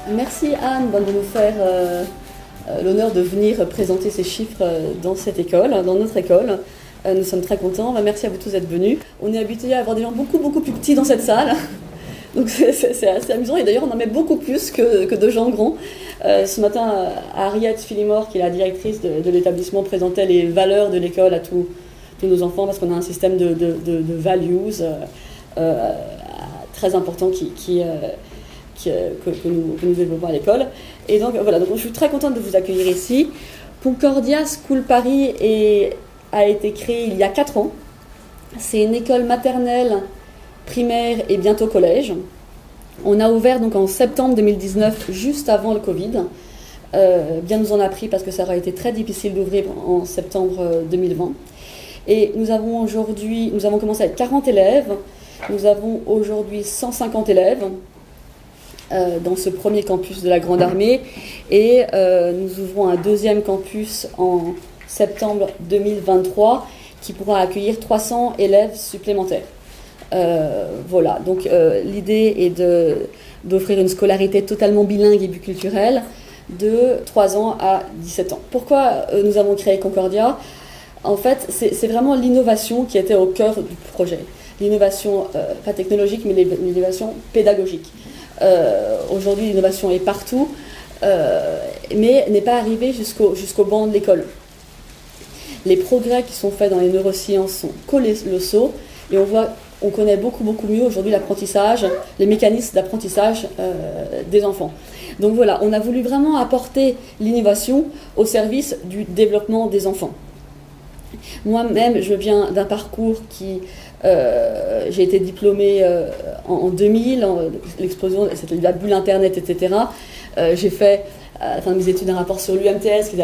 Merci Anne de nous faire l'honneur de venir présenter ces chiffres dans cette école, dans notre école. Nous sommes très contents. Merci à vous tous d'être venus. On est habitué à avoir des gens beaucoup plus petits dans cette salle. Donc c'est assez amusant et d'ailleurs on en met beaucoup plus que de gens grands. Ce matin, Harriet Phillimore, qui est la directrice de l'établissement, présentait les valeurs de l'école à tous nos enfants parce qu'on a un système de values très important que nous développons à l'école. Et donc voilà, donc je suis très contente de vous accueillir ici. Concordia School Paris a été créée il y a 4 ans. C'est une école maternelle, primaire et bientôt collège. On a ouvert donc en septembre 2019, juste avant le Covid. Bien nous en a pris parce que ça aurait été très difficile d'ouvrir en septembre 2020. Et nous avons commencé avec 40 élèves. Nous avons aujourd'hui 150 élèves dans ce premier campus de la Grande Armée. Et nous ouvrons un deuxième campus en septembre 2023 qui pourra accueillir 300 élèves supplémentaires. Voilà, donc l'idée est d'offrir une scolarité totalement bilingue et biculturelle de 3 ans à 17 ans. Pourquoi nous avons créé Concordia ? En fait, c'est vraiment l'innovation qui était au cœur du projet. L'innovation, pas technologique, mais l'innovation pédagogique. Aujourd'hui, l'innovation est partout, mais n'est pas arrivée jusqu'au banc de l'école. Les progrès qui sont faits dans les neurosciences sont colossaux, et on connaît beaucoup mieux aujourd'hui l'apprentissage, les mécanismes d'apprentissage des enfants. Donc voilà, on a voulu vraiment apporter l'innovation au service du développement des enfants. Moi-même, je viens d'un parcours j'ai été diplômée en 2000, l'explosion, c'était la bulle Internet, etc. J'ai fait, à la fin de mes études, un rapport sur l'UMTS, ce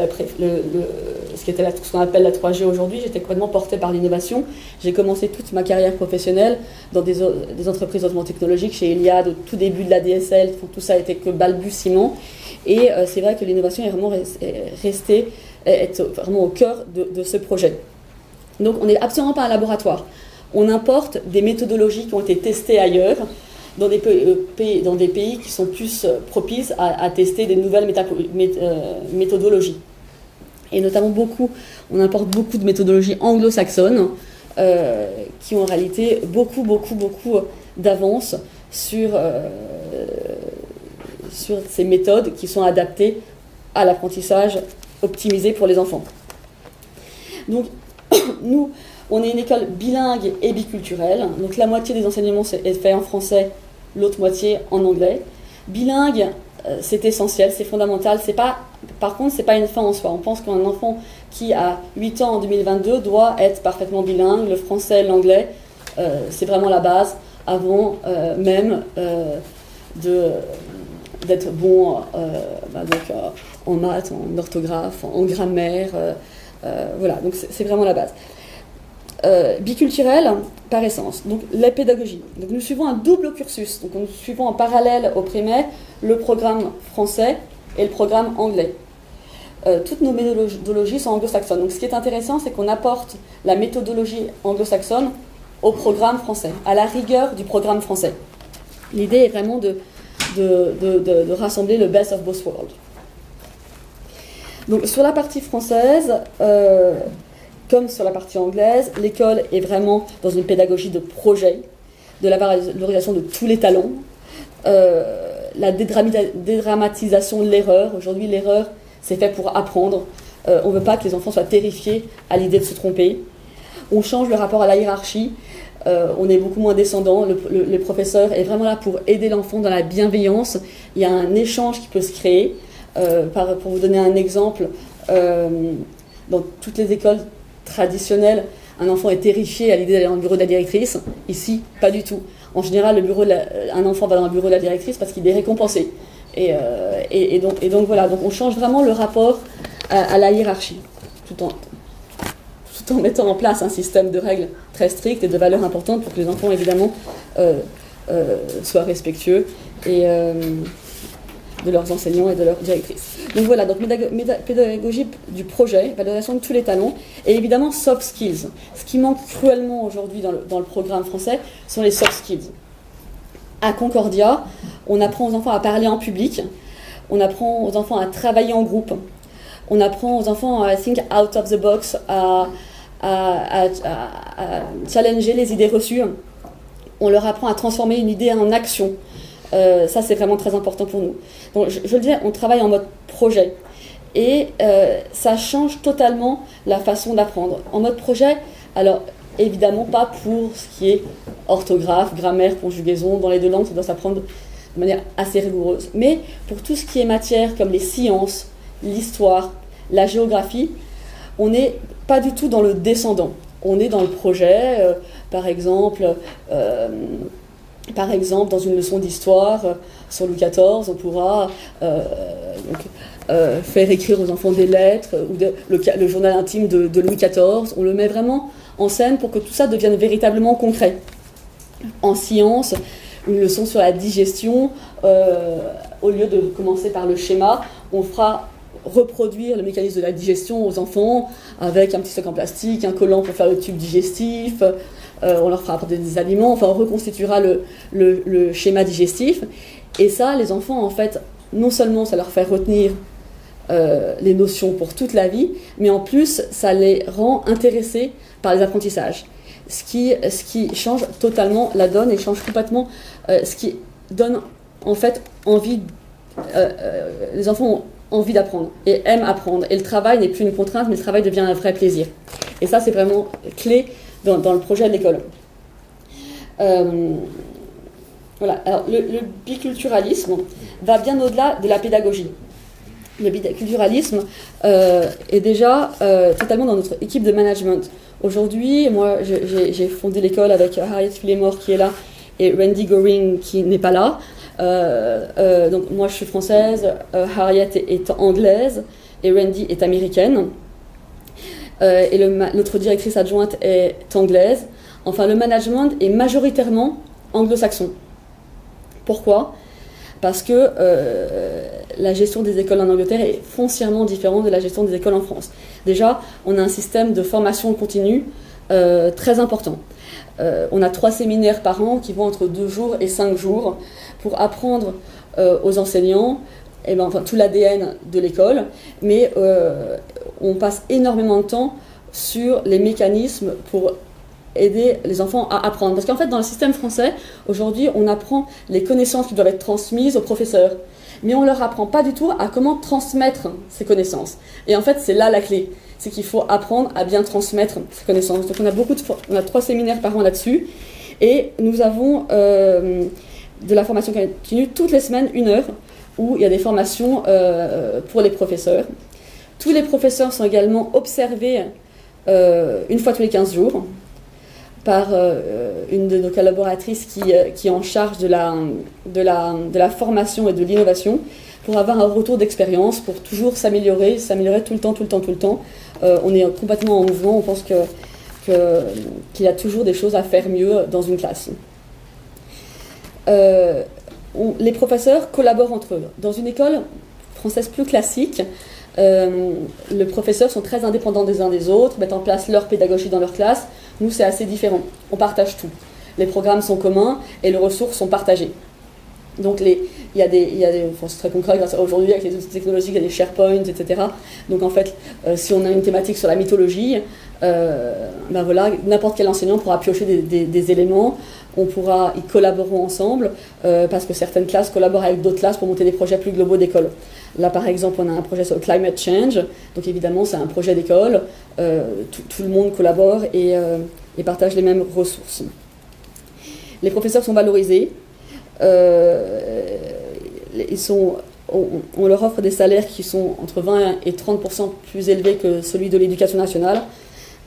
qu'on appelle la 3G aujourd'hui. J'étais complètement portée par l'innovation. J'ai commencé toute ma carrière professionnelle dans des entreprises hautement technologiques, chez Iliad, au tout début de la DSL. Tout ça a été que balbutiement. Et c'est vrai que l'innovation est vraiment restée être vraiment au cœur de ce projet. Donc on n'est absolument pas un laboratoire. On importe des méthodologies qui ont été testées ailleurs, dans des pays qui sont plus propices à tester des nouvelles méthodologies. Et notamment on importe beaucoup de méthodologies anglo-saxonnes qui ont en réalité beaucoup d'avance sur ces méthodes qui sont adaptées à l'apprentissage optimisé pour les enfants. Donc, nous, on est une école bilingue et biculturelle. Donc, la moitié des enseignements est fait en français, l'autre moitié en anglais. Bilingue, c'est essentiel, c'est fondamental. Par contre, c'est pas une fin en soi. On pense qu'un enfant qui a 8 ans en 2022 doit être parfaitement bilingue. Le français, l'anglais, c'est vraiment la base avant même d'être bon en maths, en orthographe, en grammaire. Voilà, donc c'est vraiment la base. Biculturel, par essence, donc la pédagogie. Donc nous suivons un double cursus. Donc nous suivons en parallèle au primaire le programme français et le programme anglais. Toutes nos méthodologies sont anglo-saxonnes. Donc ce qui est intéressant, c'est qu'on apporte la méthodologie anglo-saxonne au programme français, à la rigueur du programme français. L'idée est vraiment de rassembler le best of both worlds. Donc sur la partie française, comme sur la partie anglaise, l'école est vraiment dans une pédagogie de projet, de la valorisation de tous les talents, la dédramatisation de l'erreur. Aujourd'hui, l'erreur, c'est fait pour apprendre. On ne veut pas que les enfants soient terrifiés à l'idée de se tromper. On change le rapport à la hiérarchie. On est beaucoup moins descendant. Le professeur est vraiment là pour aider l'enfant dans la bienveillance. Il y a un échange qui peut se créer. Pour vous donner un exemple, dans toutes les écoles traditionnelles, un enfant est terrifié à l'idée d'aller dans le bureau de la directrice. Ici, pas du tout. En général, un enfant va dans le bureau de la directrice parce qu'il est récompensé. Et donc voilà, donc on change vraiment le rapport à la hiérarchie, tout en mettant en place un système de règles très strictes et de valeurs importantes pour que les enfants, évidemment, soient respectueux de leurs enseignants et de leurs directrices. Donc voilà, donc pédagogie du projet, valorisation de tous les talents, et évidemment soft skills. Ce qui manque cruellement aujourd'hui dans le programme français sont les soft skills. À Concordia, on apprend aux enfants à parler en public, on apprend aux enfants à travailler en groupe, on apprend aux enfants à think out of the box, à challenger les idées reçues, on leur apprend à transformer une idée en action. Ça, c'est vraiment très important pour nous. Donc, je le disais, on travaille en mode projet. Et ça change totalement la façon d'apprendre. En mode projet, alors évidemment pas pour ce qui est orthographe, grammaire, conjugaison, dans les deux langues, ça doit s'apprendre de manière assez rigoureuse. Mais pour tout ce qui est matière comme les sciences, l'histoire, la géographie, on n'est pas du tout dans le descendant. On est dans le projet, par exemple, dans une leçon d'histoire sur Louis XIV, on pourra faire écrire aux enfants des lettres, ou le journal intime de Louis XIV. On le met vraiment en scène pour que tout ça devienne véritablement concret. En sciences, une leçon sur la digestion, au lieu de commencer par le schéma, on fera reproduire le mécanisme de la digestion aux enfants avec un petit sac en plastique, un collant pour faire le tube digestif, on leur fera apporter des aliments, enfin on reconstituera le schéma digestif. Et ça, les enfants, en fait, non seulement ça leur fait retenir les notions pour toute la vie, mais en plus ça les rend intéressés par les apprentissages. Ce qui change totalement la donne et change complètement ce qui donne en fait envie. Les enfants ont envie d'apprendre et aiment apprendre. Et le travail n'est plus une contrainte, mais le travail devient un vrai plaisir. Et ça, c'est vraiment clé dans le projet de l'école. Voilà. Alors, le biculturalisme va bien au-delà de la pédagogie. Le biculturalisme est déjà totalement dans notre équipe de management. Aujourd'hui, moi, j'ai fondé l'école avec Harriet Fillemore qui est là et Randy Goring qui n'est pas là. Donc moi, je suis française, Harriet est anglaise et Randy est américaine. Et notre directrice adjointe est anglaise. Enfin, le management est majoritairement anglo-saxon. Pourquoi ? Parce que la gestion des écoles en Angleterre est foncièrement différente de la gestion des écoles en France. Déjà, on a un système de formation continue très important. On a 3 séminaires par an qui vont entre 2 jours et 5 jours pour apprendre aux enseignants tout l'ADN de l'école, mais on passe énormément de temps sur les mécanismes pour aider les enfants à apprendre. Parce qu'en fait, dans le système français, aujourd'hui, on apprend les connaissances qui doivent être transmises aux professeurs, mais on ne leur apprend pas du tout à comment transmettre ces connaissances. Et en fait, c'est là la clé, c'est qu'il faut apprendre à bien transmettre ces connaissances. Donc on a 3 séminaires par an là-dessus, et nous avons de la formation continue toutes les semaines, 1 heure, où il y a des formations pour les professeurs. Tous les professeurs sont également observés 1 fois tous les 15 jours par une de nos collaboratrices qui est en charge de la formation et de l'innovation pour avoir un retour d'expérience, pour toujours s'améliorer tout le temps. On est complètement en mouvement, on pense qu'il y a toujours des choses à faire mieux dans une classe. Les professeurs collaborent entre eux. Dans une école française plus classique, les professeurs sont très indépendants des uns des autres, mettent en place leur pédagogie dans leur classe. Nous, c'est assez différent. On partage tout. Les programmes sont communs et les ressources sont partagées. Donc, c'est très concret grâce à aujourd'hui avec les outils technologiques, il y a des SharePoint, etc. Donc, en fait, si on a une thématique sur la mythologie, n'importe quel enseignant pourra piocher des éléments. Ils collaboreront ensemble parce que certaines classes collaborent avec d'autres classes pour monter des projets plus globaux d'école. Là, par exemple, on a un projet sur le climate change, donc évidemment, c'est un projet d'école. Tout le monde collabore et partage les mêmes ressources. Les professeurs sont valorisés. On leur offre des salaires qui sont entre 20 et 30% plus élevés que celui de l'éducation nationale.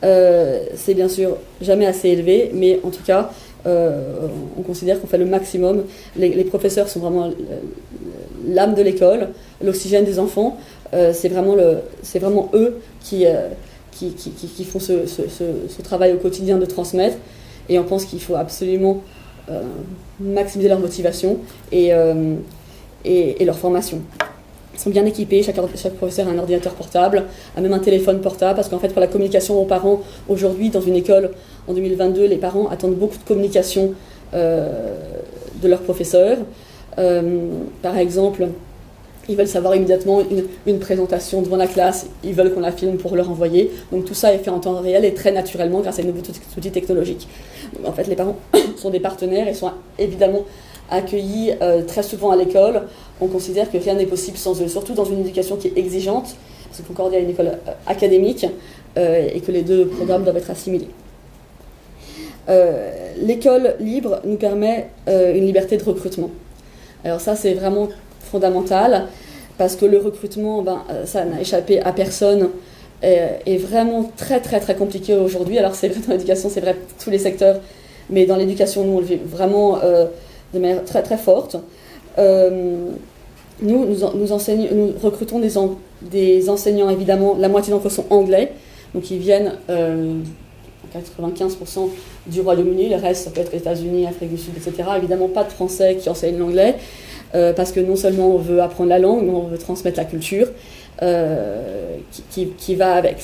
C'est bien sûr jamais assez élevé, mais en tout cas, on considère qu'on fait le maximum. Les professeurs sont vraiment l'âme de l'école, l'oxygène des enfants. C'est vraiment eux qui font ce travail au quotidien de transmettre. Et on pense qu'il faut absolument maximiser leur motivation et leur formation. Ils sont bien équipés, chaque professeur a un ordinateur portable, a même un téléphone portable, parce qu'en fait, pour la communication aux parents, aujourd'hui, dans une école, en 2022, les parents attendent beaucoup de communication de leurs professeurs. Par exemple, Ils veulent savoir immédiatement une présentation devant la classe, ils veulent qu'on la filme pour leur envoyer. Donc tout ça est fait en temps réel et très naturellement grâce à de nouveaux outils technologiques. Donc, en fait, les parents sont des partenaires et sont évidemment accueillis très souvent à l'école. On considère que rien n'est possible sans eux, surtout dans une éducation qui est exigeante, parce que Concordia est une école académique et que les deux programmes doivent être assimilés. L'école libre nous permet une liberté de recrutement. Alors ça, c'est vraiment fondamental, parce que le recrutement, ça n'a échappé à personne, est vraiment très très très compliqué aujourd'hui. Alors c'est vrai dans l'éducation, c'est vrai pour tous les secteurs, mais dans l'éducation, nous on le vit vraiment de manière très très forte. Nous recrutons des enseignants, évidemment, la moitié d'entre eux sont anglais, donc ils viennent 95% du Royaume-Uni, le reste ça peut être États-Unis, Afrique du Sud, etc. Évidemment pas de Français qui enseignent l'anglais, parce que non seulement on veut apprendre la langue, mais on veut transmettre la culture qui va avec.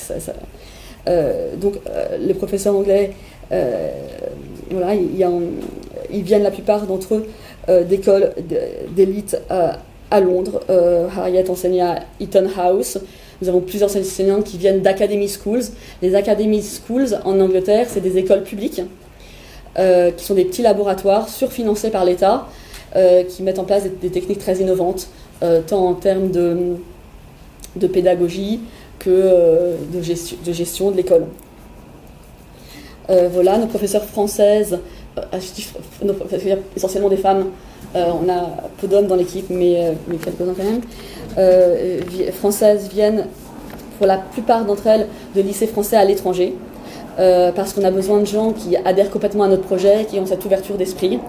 Donc les professeurs anglais, voilà, ils viennent la plupart d'entre eux d'écoles d'élite à Londres. Harriet enseignait à Eton House. Nous avons plusieurs enseignantes qui viennent d'Academy Schools. Les Academy Schools en Angleterre, c'est des écoles publiques qui sont des petits laboratoires surfinancés par l'État qui mettent en place des techniques très innovantes, tant en termes de pédagogie que de gestion de l'école. Voilà, nos professeurs françaises, essentiellement des femmes, on a peu d'hommes dans l'équipe, mais quelques-uns quand même, françaises viennent pour la plupart d'entre elles de lycées français à l'étranger, parce qu'on a besoin de gens qui adhèrent complètement à notre projet, qui ont cette ouverture d'esprit.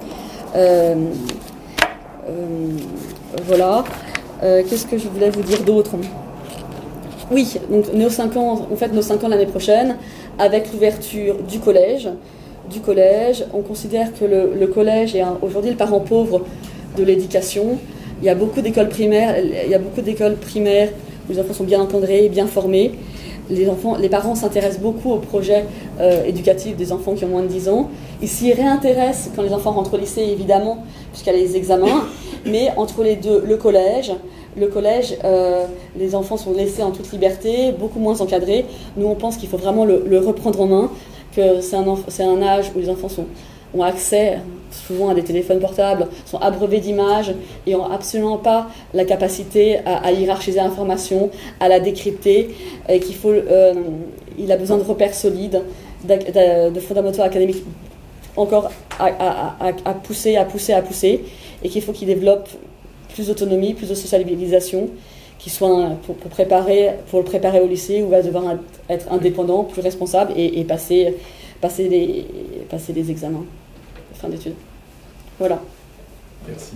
Voilà. Qu'est-ce que je voulais vous dire d'autre ? Oui, donc nos 5 ans, on fête nos 5 ans l'année prochaine, avec l'ouverture du collège. On considère que le collège est aujourd'hui le parent pauvre de l'éducation. Il y a beaucoup d'écoles primaires, où les enfants sont bien encadrés, bien formés. Les parents s'intéressent beaucoup au projet éducatif des enfants qui ont moins de 10 ans. Ils s'y réintéressent quand les enfants rentrent au lycée, évidemment, puisqu'il y a les examens. Mais entre les deux, le collège, les enfants sont laissés en toute liberté, beaucoup moins encadrés. Nous, on pense qu'il faut vraiment le reprendre en main, que c'est un âge où les enfants ont accès souvent à des téléphones portables, sont abreuvés d'images et n'ont absolument pas la capacité à hiérarchiser l'information, à la décrypter, et il a besoin de repères solides, de fondamentaux académiques encore à pousser, et qu'il faut qu'il développe plus d'autonomie, plus de socialisation, qui soit pour le préparer au lycée, où il va devoir être indépendant, plus responsable et passer les examens de fin d'études. Voilà. Merci.